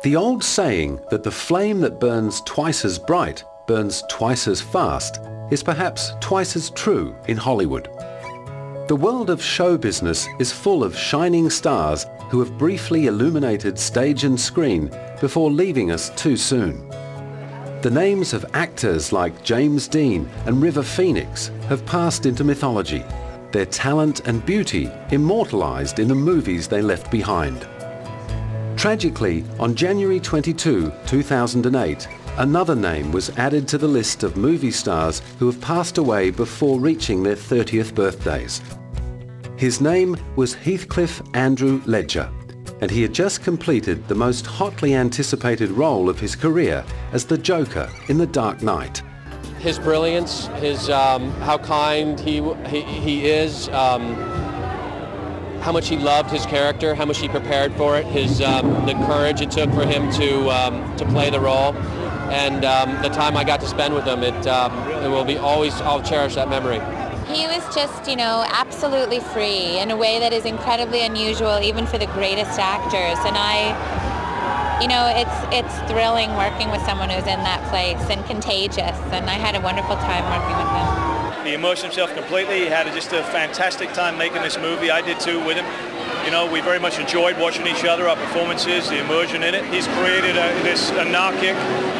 The old saying that the flame that burns twice as bright burns twice as fast is perhaps twice as true in Hollywood. The world of show business is full of shining stars who have briefly illuminated stage and screen before leaving us too soon. The names of actors like James Dean and River Phoenix have passed into mythology, their talent and beauty immortalized in the movies they left behind. Tragically, on January 22, 2008, another name was added to the list of movie stars who have passed away before reaching their 30th birthdays. His name was Heath Ledger, and he had just completed the most hotly anticipated role of his career as the Joker in The Dark Knight. His brilliance, his how kind he is, how much he loved his character, how much he prepared for it, the courage it took for him to play the role, and the time I got to spend with him, it will be always, I'll cherish that memory. He was just, absolutely free in a way that is incredibly unusual even for the greatest actors, and it's thrilling working with someone who's in that place and contagious, and I had a wonderful time working with him. He immersed himself completely. He had just a fantastic time making this movie. I did too with him. We very much enjoyed watching each other, our performances, the immersion in it. He's created this anarchic,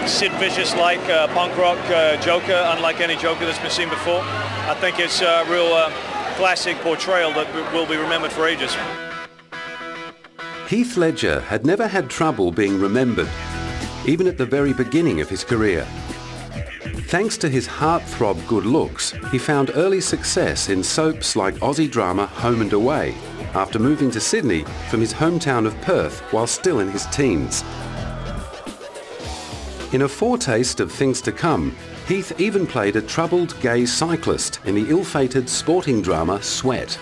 Sid Vicious-like punk rock Joker, unlike any Joker that's been seen before. I think it's a real classic portrayal that will be remembered for ages. Heath Ledger had never had trouble being remembered, even at the very beginning of his career. Thanks to his heartthrob good looks, he found early success in soaps like Aussie drama Home and Away, after moving to Sydney from his hometown of Perth while still in his teens. In a foretaste of things to come, Heath even played a troubled gay cyclist in the ill-fated sporting drama Sweat.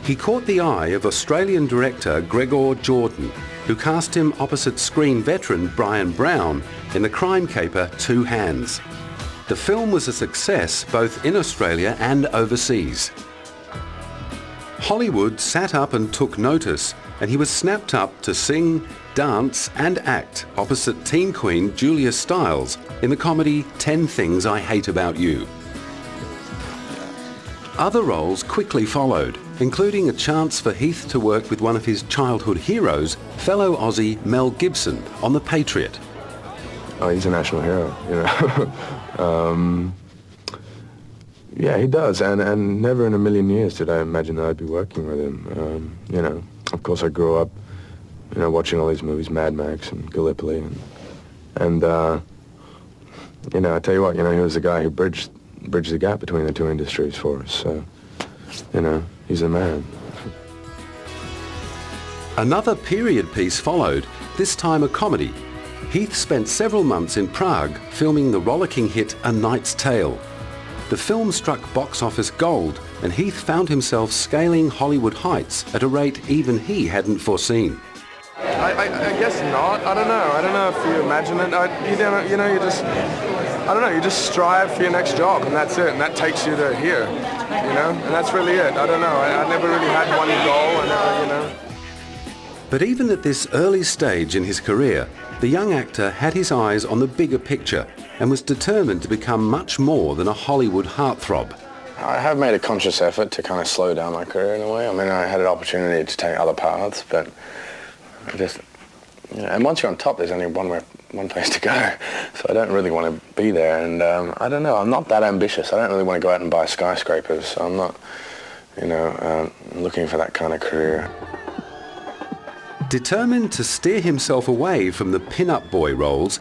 He caught the eye of Australian director Gregor Jordan, who cast him opposite screen veteran Brian Brown in the crime caper Two Hands. The film was a success both in Australia and overseas. Hollywood sat up and took notice, and he was snapped up to sing, dance and act opposite teen queen Julia Stiles in the comedy 10 Things I Hate About You. Other roles quickly followed, including a chance for Heath to work with one of his childhood heroes, fellow Aussie Mel Gibson, on The Patriot. Oh, he's a national hero, yeah, he does, and never in a million years did I imagine that I'd be working with him. Of course I grew up, watching all these movies, Mad Max and Gallipoli, and I tell you what, he was the guy who bridged the gap between the two industries for us, so, he's the man. Another period piece followed, this time a comedy. Heath spent several months in Prague filming the rollicking hit A Knight's Tale. The film struck box office gold, and Heath found himself scaling Hollywood heights at a rate even he hadn't foreseen. I guess not. I don't know if you imagine it. You just strive for your next job, and that's it, and that takes you to here, and that's really it. I don't know. I never really had one goal, But even at this early stage in his career, the young actor had his eyes on the bigger picture and was determined to become much more than a Hollywood heartthrob. I have made a conscious effort to kind of slow down my career in a way. I mean, I had an opportunity to take other paths, but I just, and once you're on top, there's only one place to go. So I don't really want to be there, and I don't know, I'm not that ambitious. I don't really want to go out and buy skyscrapers, so I'm not, looking for that kind of career. Determined to steer himself away from the pin-up boy roles,